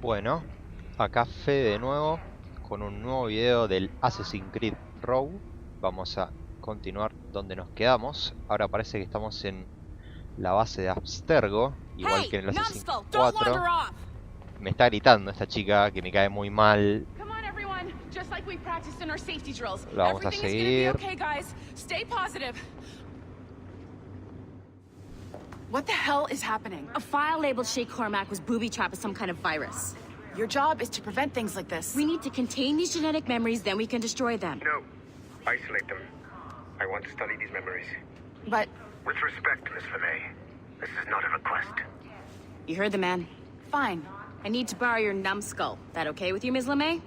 Bueno, acá Fede de nuevo con un nuevo video del Assassin's Creed Rogue. Vamos a continuar donde nos quedamos. Ahora parece que estamos en la base de Abstergo, igual que en el Assassin's 4. Me está gritando esta chica que me cae muy mal. La vamos a seguir. What the hell is happening? A file labeled Shay Cormac was booby-trapped with some kind of virus. Your job is to prevent things like this. We need to contain these genetic memories, then we can destroy them. No. Isolate them. I want to study these memories. But... With respect, Miss LeMay, this is not a request. You heard the man. Fine. I need to borrow your numbskull. That okay with you, Ms. LeMay?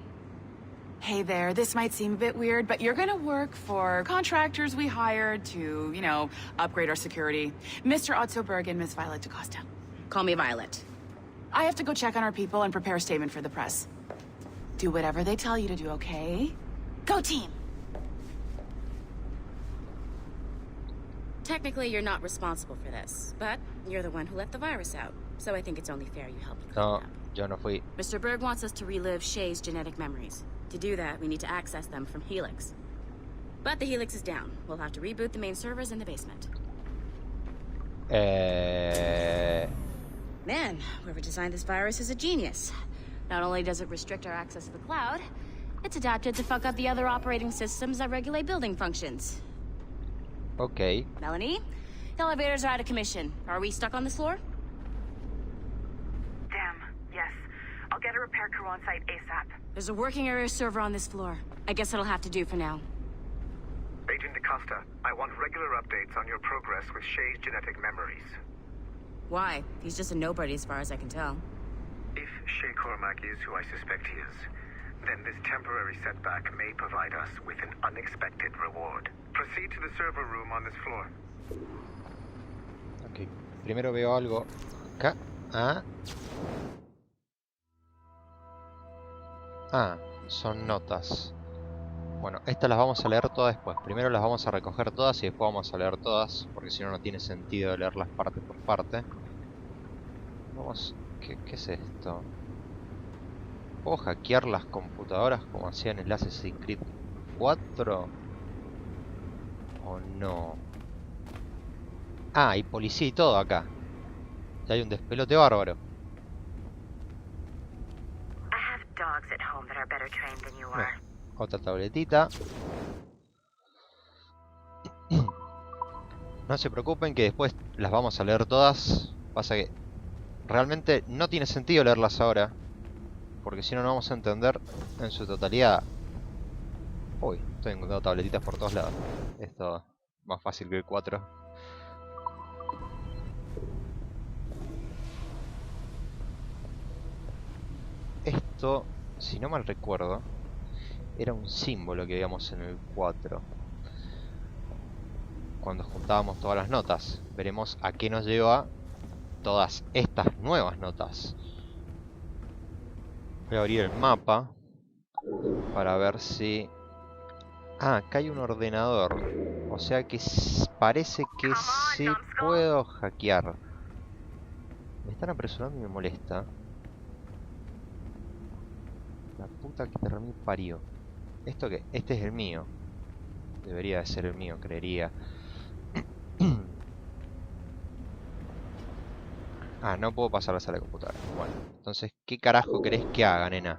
Hey there, this might seem a bit weird, but you're gonna work for contractors we hired to, you know, upgrade our security. Mr. Ottoberg and Miss Violet DaCosta. Call me Violet. I have to go check on our people and prepare a statement for the press. Do whatever they tell you to do, okay? Go team! Technically, you're not responsible for this, but you're the one who let the virus out. So I think it's only fair you help me clean it up. Yo no fui. Mr. Berg wants us to relive Shay's genetic memories. To do that, we need to access them from Helix. But the Helix is down. We'll have to reboot the main servers in the basement. Man, whoever designed this virus is a genius. Not only does it restrict our access to the cloud, it's adapted to fuck up the other operating systems that regulate building functions. Okay. Melanie, the elevators are out of commission. Are we stuck on this floor? Damn, yes. I'll get a repair crew on site ASAP. There's a working area server on this floor. I guess it'll have to do for now. Agent DaCosta, I want regular updates on your progress with Shay's genetic memories. Why? He's just a nobody as far as I can tell. If Shay Cormac is who I suspect he is, then this temporary setback may provide us with an unexpected reward. Proceed to the server room on this floor. Ok, primero veo algo acá. Son notas. Bueno, estas las vamos a leer todas después. Primero las vamos a recoger todas y después vamos a leer todas, porque si no, no tiene sentido leerlas parte por parte. Vamos... ¿Qué es esto? ¿Puedo hackear las computadoras como hacían en el Assassin's Creed 4? ¿O no? Hay policía y todo acá. Y hay un despelote bárbaro. Otra tabletita. No se preocupen que después las vamos a leer todas. Pasa que realmente no tiene sentido leerlas ahora, porque si no, no vamos a entender en su totalidad. Uy, estoy encontrando tabletitas por todos lados. Esto es más fácil que el 4. Esto, si no mal recuerdo, era un símbolo que veíamos en el 4. Cuando juntábamos todas las notas. Veremos a qué nos lleva todas estas nuevas notas. Voy a abrir el mapa para ver si... acá hay un ordenador. O sea que parece que sí puedo hackear. Me están apresurando y me molesta. La puta que te remil parió. ¿Esto qué? Este es el mío. Debería de ser el mío, creería. No puedo pasar a la sala de computadora. Bueno, entonces, ¿qué carajo querés que haga, nena?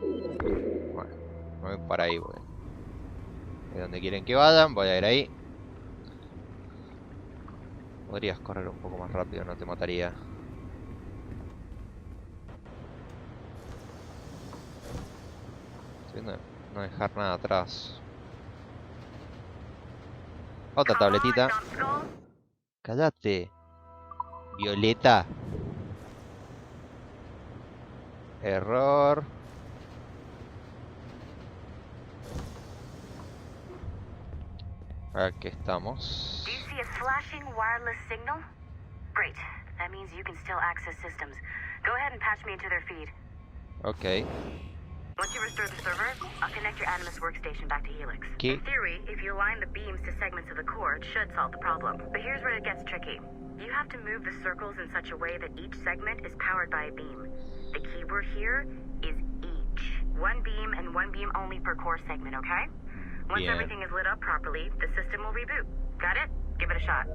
Bueno, me voy para ahí, voy. De donde quieren que vayan, voy a ir ahí. Podrías correr un poco más rápido, no te mataría. Estoy viendo no dejar nada atrás. Otra tabletita. Cállate. Violeta. Error. Aquí estamos. Do you see a flashing wireless signal? Great. That means you can still access systems. Go ahead and patch me into their feed. Okay. Once you restore the server, I'll connect your Animus workstation back to Helix. ¿Qué? In theory, if you align the beams to segments of the core, it should solve the problem. But here's where it gets tricky. You have to move the circles in such a way that each segment is powered by a beam. The keyword here is each. One beam and one beam only per core segment, okay? Once everything is lit up properly, the system will reboot. Got it? Give it a shot.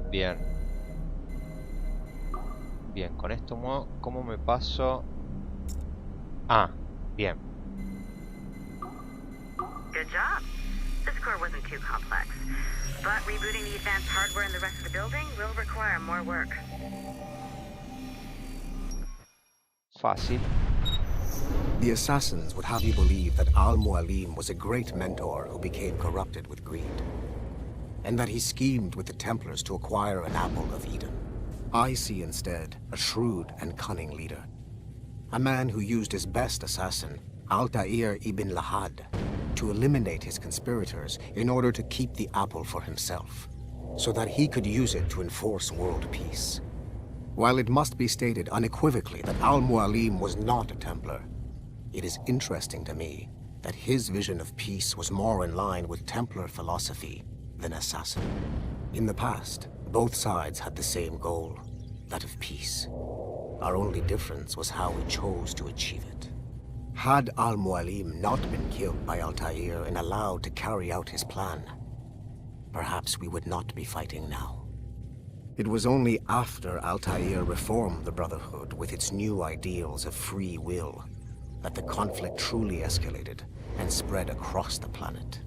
Bien. Bien, con esto, ¿cómo me paso? Ah, bien. Good job. This core wasn't too complex. But rebooting the advanced hardware in the rest of the building will require more work. Fácil. The assassins would have you believe that Al-Mualim was a great mentor who became corrupted with greed, and that he schemed with the Templars to acquire an apple of Eden. I see instead a shrewd and cunning leader, a man who used his best assassin, Altair ibn Lahad, to eliminate his conspirators in order to keep the apple for himself, so that he could use it to enforce world peace. While it must be stated unequivocally that Al-Mualim was not a Templar, it is interesting to me that his vision of peace was more in line with Templar philosophy than assassin. In the past, both sides had the same goal, that of peace. Our only difference was how we chose to achieve it. Had Al-Mualim not been killed by Altair and allowed to carry out his plan, perhaps we would not be fighting now. It was only after Altair reformed the Brotherhood with its new ideals of free will that the conflict truly escalated and spread across the planet.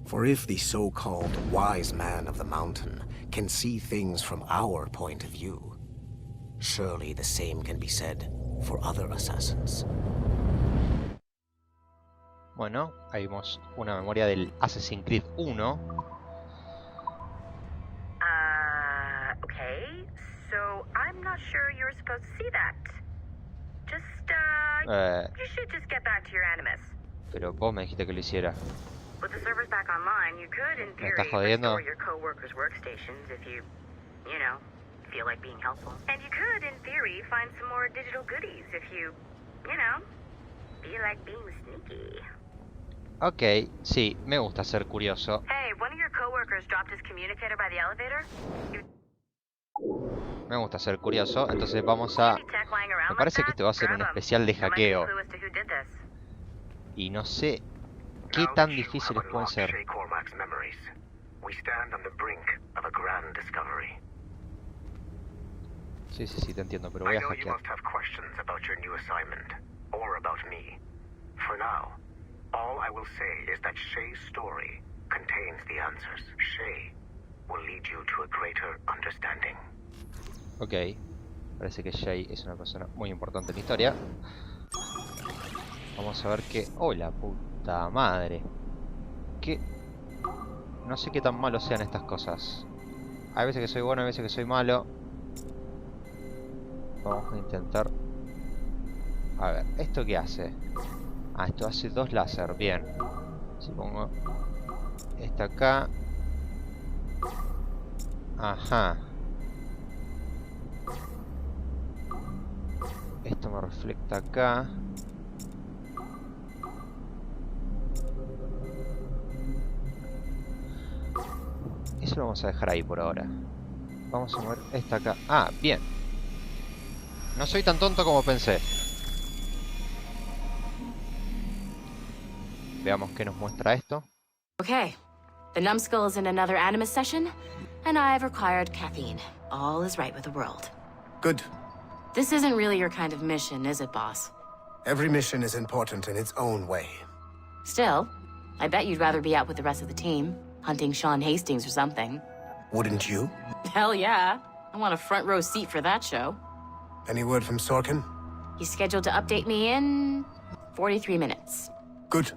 For if the so-called wise man of the mountain can see things from our point of view, surely the same can be said for other assassins. Bueno, ahí vemos una memoria del Assassin's Creed 1. Okay. So I'm not sure you're supposed to see that. Just, you should just get back to your animus. Pero vos me dijiste que lo hiciera. With the servers back online, you could, in theory, restore your co-workers' workstations if you feel like being helpful. And you could, in theory, find some more digital goodies if you feel like being sneaky. Ok, sí, me gusta ser curioso. Hey, one of your coworkers dropped his communicator by the elevator. Me gusta ser curioso, entonces vamos a... Me parece que este va a ser un especial de hackeo. Y no sé qué tan difíciles pueden ser. Shay Cormac's memories. We stand on the brink of a grand discovery. Sí, te entiendo, pero voy a I know you hackear. must have questions about your new assignment, or about me. For now, all I will say is that Shay's story contains the answers. Shay will lead you to a greater understanding. Ok, parece que Shay es una persona muy importante en la historia. Vamos a ver qué... ¡Oh, la puta madre! Que... No sé qué tan malo sean estas cosas. Hay veces que soy bueno, hay veces que soy malo. Vamos a intentar... A ver, ¿esto qué hace? Ah, esto hace 2 láser, bien. Si pongo... esta acá... Ajá. Esto me refleja acá. Eso lo vamos a dejar ahí por ahora. Vamos a mover esta acá. Ah, bien. No soy tan tonto como pensé. Veamos qué nos muestra esto. Okay. The numbskull is in another animus session, and I've required caffeine. All is right with the world. Good. This isn't really your kind of mission, is it, boss? Every mission is important in its own way. Still, I bet you'd rather be out with the rest of the team, hunting Sean Hastings or something. Wouldn't you? Hell yeah. I want a front row seat for that show. Any word from Sorkin? He's scheduled to update me in 43 minutes. Good.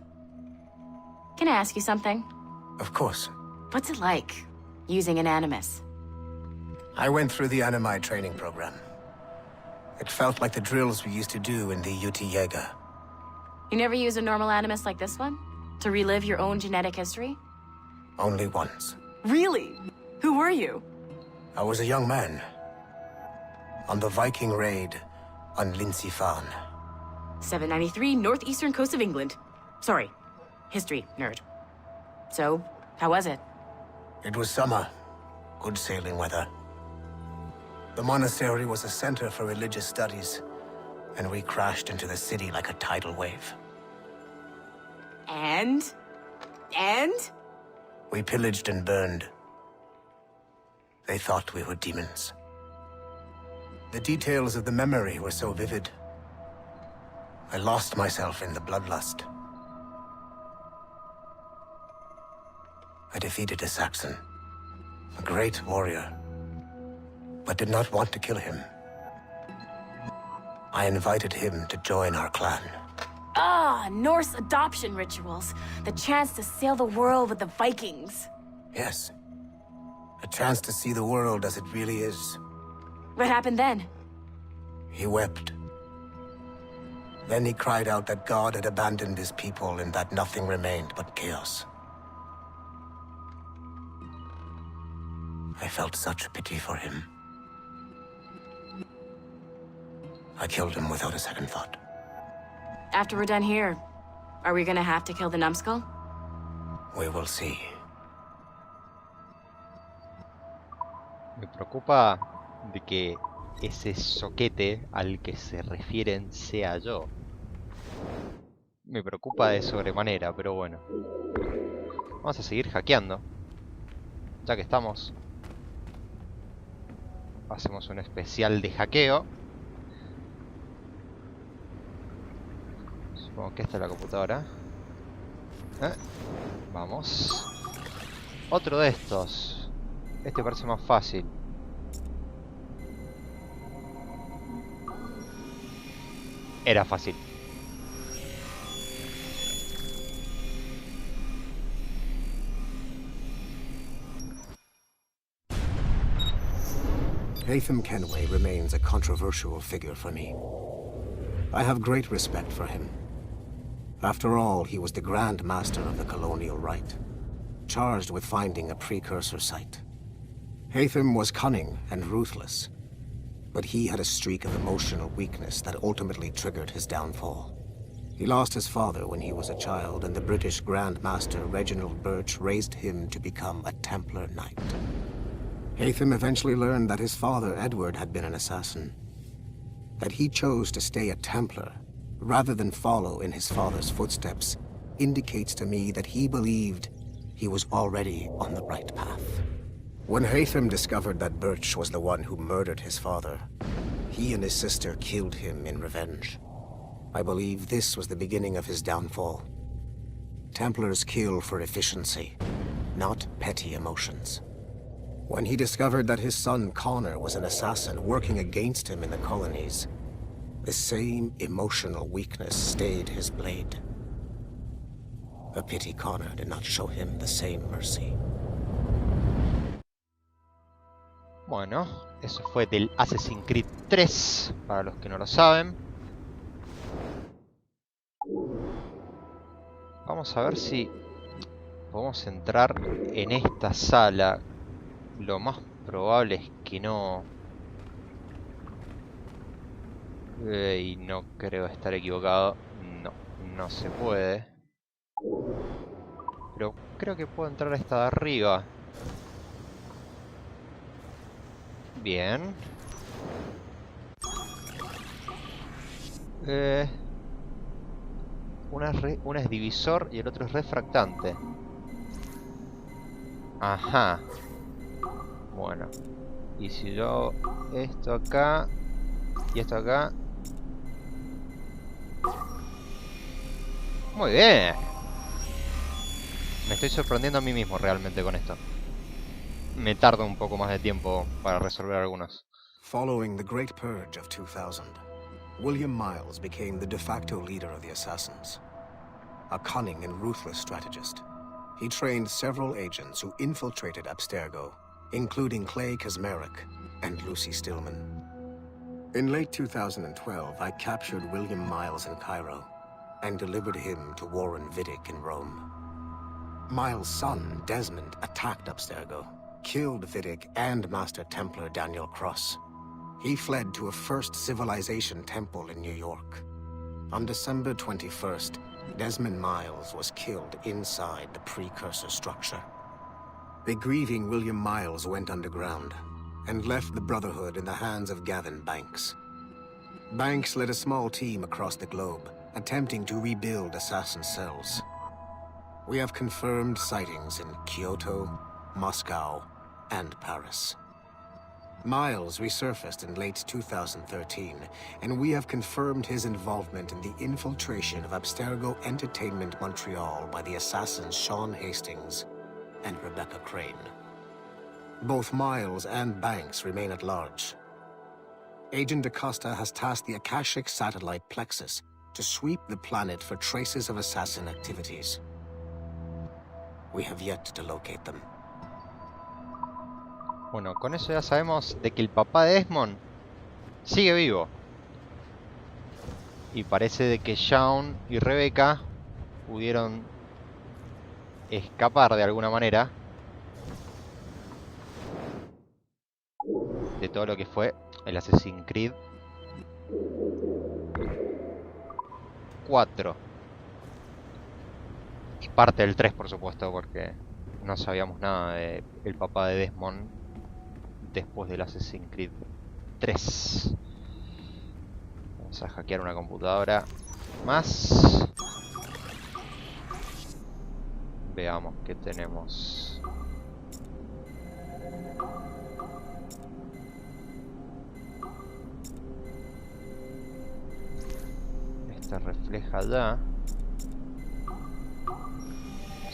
Can I ask you something? Of course. What's it like, using an animus? I went through the Animi training program. It felt like the drills we used to do in the UT Jaeger. You never use a normal animus like this one? To relive your own genetic history? Only once. Really? Who were you? I was a young man. On the Viking raid on Lindsey Fan. 793, northeastern coast of England. Sorry, history nerd. So, how was it? It was summer. Good sailing weather. The monastery was a center for religious studies, and we crashed into the city like a tidal wave. And? We pillaged and burned. They thought we were demons. The details of the memory were so vivid. I lost myself in the bloodlust. I defeated a Saxon, a great warrior, but did not want to kill him. I invited him to join our clan. Ah, Norse adoption rituals. The chance to sail the world with the Vikings. Yes. A chance to see the world as it really is. What happened then? He wept. Then he cried out that God had abandoned his people and that nothing remained but chaos. I felt such pity for him. I killed him without a second thought. After we're done here, are we gonna have to kill the numbskull? We will see. Me preocupa de que ese soquete al que se refieren sea yo. Me preocupa de sobremanera, pero bueno. Vamos a seguir hackeando. Ya que estamos. Hacemos un especial de hackeo. Supongo que esta es la computadora. Vamos. Otro de estos. Este parece más fácil. Era fácil. Haytham Kenway remains a controversial figure for me. I have great respect for him. After all, he was the Grand Master of the Colonial Rite, charged with finding a precursor site. Haytham was cunning and ruthless, but he had a streak of emotional weakness that ultimately triggered his downfall. He lost his father when he was a child, and the British Grand Master Reginald Birch raised him to become a Templar Knight. Haytham eventually learned that his father, Edward, had been an assassin. That he chose to stay a Templar, rather than follow in his father's footsteps, indicates to me that he believed he was already on the right path. When Haytham discovered that Birch was the one who murdered his father, he and his sister killed him in revenge. I believe this was the beginning of his downfall. Templars kill for efficiency, not petty emotions. When he discovered that his son Connor was an assassin working against him in the colonies, the same emotional weakness stayed his blade. A pity Connor did not show him the same mercy. Bueno, eso fue del Assassin's Creed 3, para los que no lo saben. Vamos a ver si podemos entrar en esta sala. Lo más probable es que no. Y no creo estar equivocado. No, no se puede. Pero creo que puedo entrar a esta de arriba. Bien. Una es divisor y el otro es refractante. Ajá. Bueno. Y si yo esto acá y esto acá. Muy bien. Me estoy sorprendiendo a mí mismo realmente con esto. Me tarda un poco más de tiempo para resolver algunos. Following the Great Purge of 2000, William Miles became the de facto leader of the Assassins. A cunning and ruthless strategist, he trained several agents who infiltrated Abstergo, including Clay Kazmarek and Lucy Stillman. In late 2012, I captured William Miles in Cairo and delivered him to Warren Vidic in Rome. Miles' son, Desmond, attacked Abstergo, killed Vidic and Master Templar Daniel Cross. He fled to a First Civilization temple in New York. On December 21st, Desmond Miles was killed inside the precursor structure. The grieving William Miles went underground, and left the Brotherhood in the hands of Gavin Banks. Banks led a small team across the globe, attempting to rebuild assassin cells. We have confirmed sightings in Kyoto, Moscow, and Paris. Miles resurfaced in late 2013, and we have confirmed his involvement in the infiltration of Abstergo Entertainment Montreal by the assassins Sean Hastings and Rebecca Crane. Both Miles and Banks remain at large. Agent DaCosta has tasked the Akashic satellite Plexus to sweep the planet for traces of assassin activities. We have yet to locate them. Bueno, con eso ya sabemos de que el papá de Desmond sigue vivo. Y parece de que Sean y Rebecca pudieron escapar de alguna manera de todo lo que fue el Assassin's Creed 4. Y parte del 3, por supuesto, porque no sabíamos nada del papá de Desmond después del Assassin's Creed 3. Vamos a hackear una computadora más. Veamos qué tenemos. Esta refleja ya.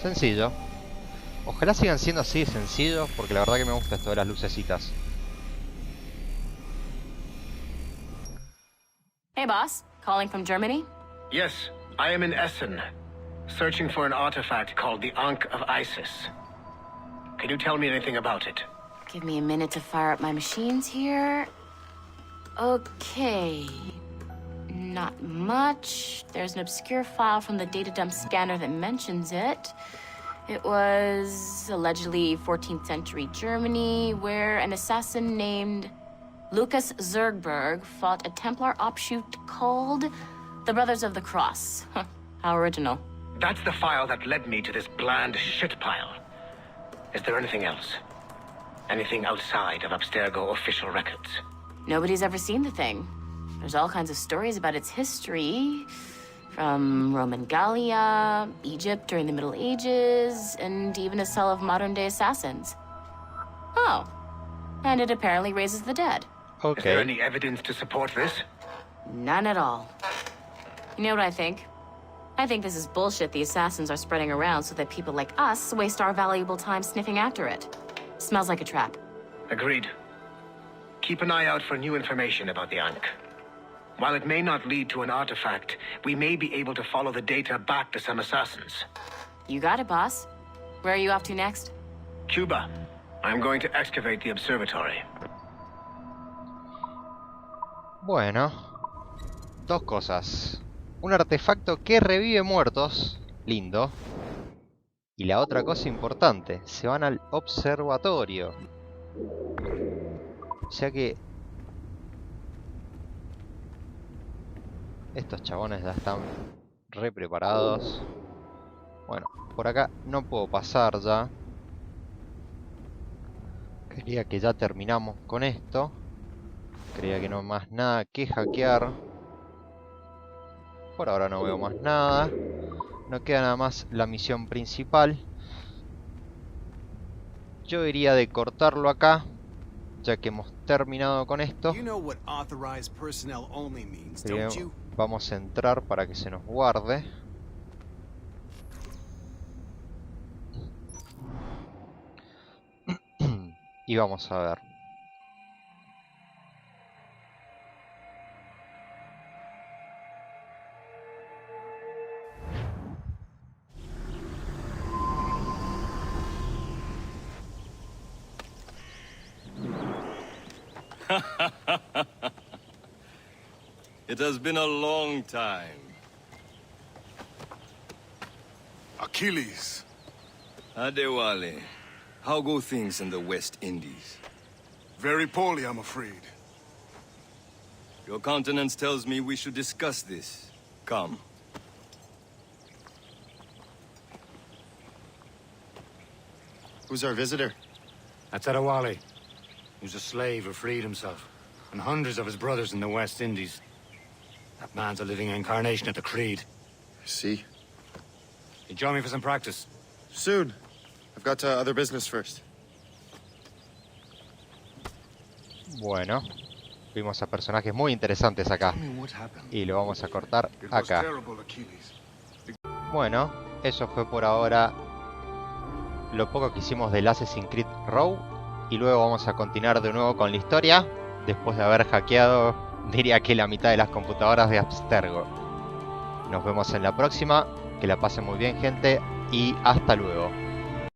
Sencillo. Ojalá sigan siendo así de sencillos, porque la verdad que me gusta esto de las lucecitas. Hey, boss. Calling from Germany? Yes, I am in Essen, searching for an artifact called the Ankh of Isis. Can you tell me anything about it? Give me a minute to fire up my machines here. Okay. Not much. There's an obscure file from the data dump scanner that mentions it. It was allegedly 14th century Germany, where an assassin named Lucas Zergberg fought a Templar offshoot called the Brothers of the Cross. How original. That's the file that led me to this bland shit pile. Is there anything else? Anything outside of Abstergo official records? Nobody's ever seen the thing. There's all kinds of stories about its history. From Roman Gallia, Egypt during the Middle Ages, and even a cell of modern-day assassins. Oh. And it apparently raises the dead. Okay. Is there any evidence to support this? None at all. You know what I think? I think this is bullshit the assassins are spreading around so that people like us waste our valuable time sniffing after it. Smells like a trap. Agreed. Keep an eye out for new information about the Ankh. While it may not lead to an artifact, we may be able to follow the data back to some assassins. You got it, boss. Where are you off to next? Cuba. I'm going to excavate the observatory. Bueno, dos cosas. Un artefacto que revive muertos, lindo. Y la otra cosa importante, se van al observatorio. O sea que estos chabones ya están re preparados. Bueno, por acá no puedo pasar ya. Creía que ya terminamos con esto. Creía que no más nada que hackear. Por ahora no veo más nada. No queda nada más la misión principal. Yo diría de cortarlo acá, ya que hemos terminado con esto. Vamos a entrar para que se nos guarde. Y vamos a ver. It has been a long time. Achilles. Adewale, how go things in the West Indies? Very poorly, I'm afraid. Your countenance tells me we should discuss this. Come. Who's our visitor? That's Adewale. He was a slave who freed himself, and hundreds of his brothers in the West Indies. That man's a living incarnation of the Creed. See? You join me for some practice? Soon. I've got other business first. Bueno, vimos a personajes muy interesantes acá. Y lo vamos a cortar acá. Bueno, eso fue por ahora lo poco que hicimos del Assassin's Creed Rogue. Y luego vamos a continuar de nuevo con la historia. Después de haber hackeado, diría que la mitad de las computadoras de Abstergo. Nos vemos en la próxima. Que la pasen muy bien, gente. Y hasta luego.